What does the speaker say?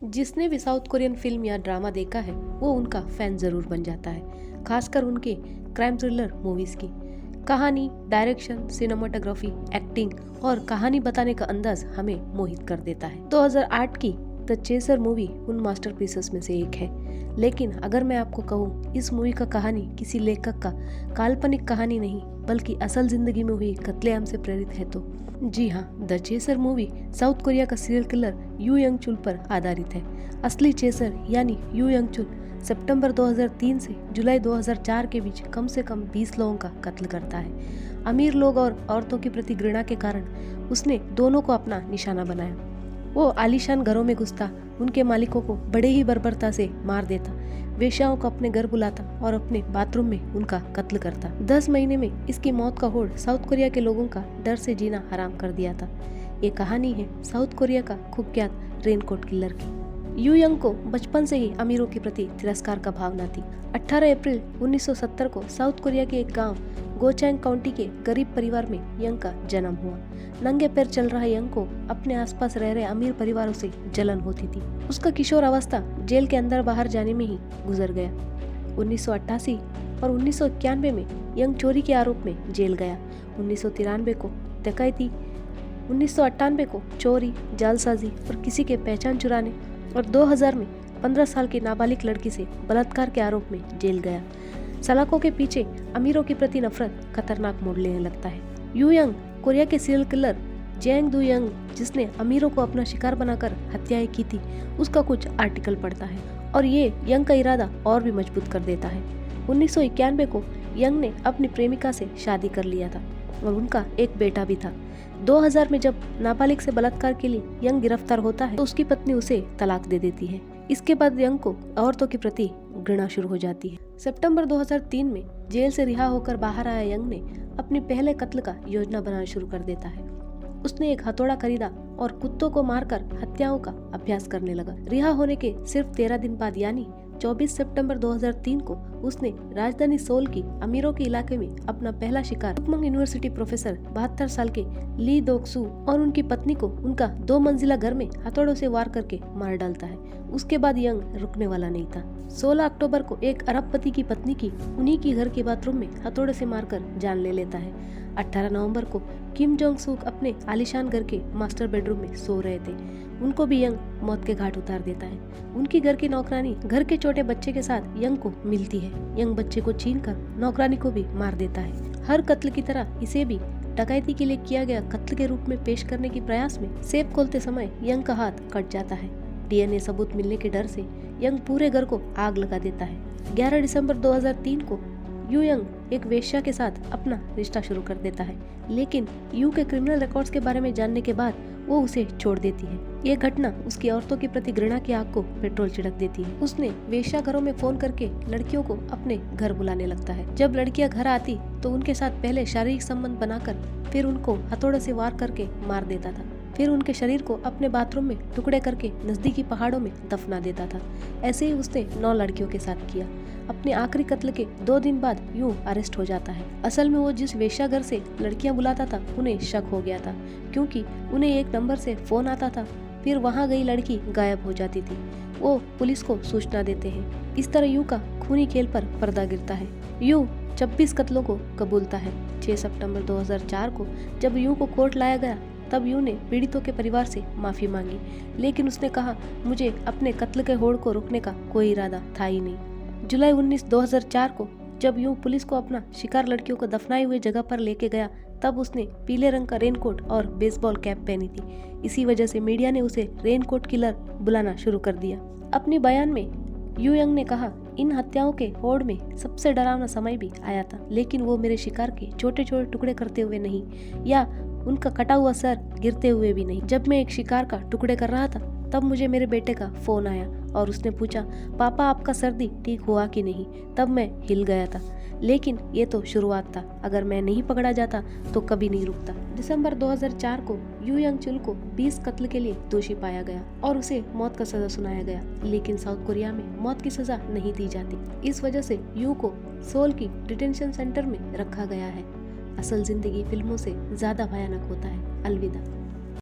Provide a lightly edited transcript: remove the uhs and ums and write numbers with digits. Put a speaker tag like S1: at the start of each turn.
S1: जिसने भी south Korean film या ड्रामा देखा है वो उनका फैन जरूर बन जाता है, खासकर उनके क्राइम थ्रिलर मूवीज की। कहानी, डायरेक्शन, सिनेमाटोग्राफी, एक्टिंग और कहानी बताने का अंदाज हमें मोहित कर देता है। 2008 की द चेसर मूवी उन मास्टरपीसेस में से एक है। लेकिन अगर मैं आपको कहूँ इस मूवी का कहानी किसी लेखक का काल्पनिक कहानी नहीं बल्कि असल जिंदगी में हुई कत्लेआम से प्रेरित है तो जी हाँ, the chaser movie south Korea का सीरियल किलर यू यंग चुल पर आधारित है। असली चेसर यानी यू यंग चुल सितंबर 2003 से जुलाई 2004 के बीच कम से कम 20 लोगों का कत्ल करता है। अमीर लोग और औरतों के प्रति घृणा के कारण उसने दोनों को अपना निशाना बनाया। वो आलीशान घरों में घुसता, उनके मालिकों को बड़े ही बर्बरता से मार देता, वेश्याओं को अपने घर बुलाता और अपने बाथरूम में उनका कत्ल करता। 10 महीने में इसकी मौत का होड़ साउथ कोरिया के लोगों का डर से जीना हराम कर दिया था। ये कहानी है साउथ कोरिया का कुख्यात रेनकोट किलर की। यू यंग को बचपन से ही अमीरों के प्रति तिरस्कार का भावना थी। 18 अप्रैल 1970 को साउथ कोरिया के एक गांव गोचैंग काउंटी के गरीब परिवार में यंग का जन्म हुआ। नंगे पैर चल रहा यंग को अपने आसपास रह रहे अमीर परिवारों से जलन होती थी। उसका किशोर अवस्था जेल के अंदर बाहर जाने में ही गुजर गया। 1988 और 1991 में यंग चोरी के आरोप में जेल गया। 1993 को डकैती, 1998 को चोरी, जालसाजी और किसी के पहचान चुराने और 2000 में 15 साल की नाबालिग लड़की से बलात्कार के आरोप में जेल गया। सलाखों के पीछे अमीरों के प्रति नफरत खतरनाक मोड़ लेने लगता है। यू यंग कोरिया के सीरियल किलर जेंग दू यंग, जिसने अमीरों को अपना शिकार बनाकर हत्याएं की थी, उसका कुछ आर्टिकल पढ़ता है और ये यंग का इरादा और भी मजबूत कर देता है। 1991 को यंग ने अपनी प्रेमिका से शादी कर लिया था और उनका एक बेटा भी था। 2000 में जब नाबालिग से बलात्कार के लिए यंग गिरफ्तार होता है तो उसकी पत्नी उसे तलाक दे देती है। इसके बाद यंग को औरतों के प्रति घृणा शुरू हो जाती है। सितंबर 2003 में जेल से रिहा होकर बाहर आया यंग ने अपने पहले कत्ल का योजना बनाना शुरू कर देता है। उसने एक हथौड़ा खरीदा और कुत्तों को मारकर हत्याओं का अभ्यास करने लगा। रिहा होने के सिर्फ 13 दिन बाद यानी 24 सितंबर 2003 को उसने राजधानी सोल की अमीरों के इलाके में अपना पहला शिकार उपमंग यूनिवर्सिटी प्रोफेसर 72 साल के ली दोक्सू और उनकी पत्नी को उनका 2 मंजिला घर में हथौड़ों से वार करके मार डालता है। उसके बाद यंग रुकने वाला नहीं था। 16 अक्टूबर को एक अरबपति की पत्नी की उन्हीं की घर के बाथरूम में हथौड़े से मारकर जान ले लेता है। 18 नवंबर को किम जोंग सूक अपने आलीशान घर के मास्टर बेडरूम में सो रहे थे। उनको भी यंग मौत के घाट उतार देता है। उनकी घर की नौकरानी घर के छोटे बच्चे के साथ यंग को मिलती है। यंग बच्चे को छीनकर नौकरानी को भी मार देता है। हर कत्ल की तरह इसे भी डकैती के लिए किया गया कत्ल के रूप में पेश करने के प्रयास में सेफ खोलते समय यंग का हाथ कट जाता है। डीएनए सबूत मिलने के डर से यंग पूरे घर को आग लगा देता है। 11 दिसंबर 2003 को यू यंग एक वेश्या के साथ अपना रिश्ता शुरू कर देता है, लेकिन यू के क्रिमिनल रिकॉर्ड्स के बारे में जानने के बाद वो उसे छोड़ देती है। ये घटना उसकी औरतों के प्रति घृणा की आग को पेट्रोल छिड़क देती है। उसने वेश्या घरों में फोन करके लड़कियों को अपने घर बुलाने लगता है। जब लड़कियां घर आती तो उनके साथ पहले शारीरिक संबंध बनाकर फिर उनको हथौड़े से वार करके मार देता था। फिर उनके शरीर को अपने बाथरूम में टुकड़े करके नजदीकी पहाड़ों में दफना देता था। ऐसे ही उसने 9 लड़कियों के साथ किया। अपने आखिरी कत्ल के 2 दिन बाद यू अरेस्ट हो जाता है। असल में वो जिस वेश्याघर से लड़कियां बुलाता था उन्हें शक हो गया था, क्योंकि उन्हें एक नंबर से फोन आता था, फिर वहां गई लड़की गायब हो जाती थी। वो पुलिस को सूचना देते हैं। इस तरह यू का खूनी खेल पर पर्दा गिरता है। यू 26 कत्लों को कबूलता है। 6 सितंबर 2004 को जब यू को कोर्ट लाया गया तब यू ने पीड़ितों के परिवार से माफी मांगी, लेकिन उसने कहा, मुझे अपने कत्ल के होड़ को रोकने का कोई इरादा था ही नहीं। जुलाई 19, 2004 को जब यू पुलिस को अपना शिकार लड़कियों को दफनाई हुई जगह पर लेके गया तब उसने पीले रंग का रेनकोट और बेसबॉल कैप पहनी थी। इसी वजह से मीडिया ने उसे रेनकोट किलर बुलाना शुरू कर दिया। अपने बयान में यू यंग ने कहा, इन हत्याओं के होड़ में सबसे डरावना समय भी आया था, लेकिन वो मेरे शिकार के छोटे छोटे टुकड़े करते हुए नहीं या उनका कटा हुआ सर गिरते हुए भी नहीं। जब मैं एक शिकार का टुकड़े कर रहा था तब मुझे मेरे बेटे का फोन आया और उसने पूछा, पापा आपका सर्दी ठीक हुआ कि नहीं। तब मैं हिल गया था, लेकिन ये तो शुरुआत था। अगर मैं नहीं पकड़ा जाता तो कभी नहीं रुकता। दिसंबर 2004 को यू यंग चुल को 20 कत्ल के लिए दोषी पाया गया और उसे मौत का सजा सुनाया गया, लेकिन साउथ कोरिया में मौत की सजा नहीं दी जाती। इस वजह से यू को सोल की डिटेंशन सेंटर में रखा गया है। असल जिंदगी फिल्मों से ज्यादा भयानक होता है। अलविदा।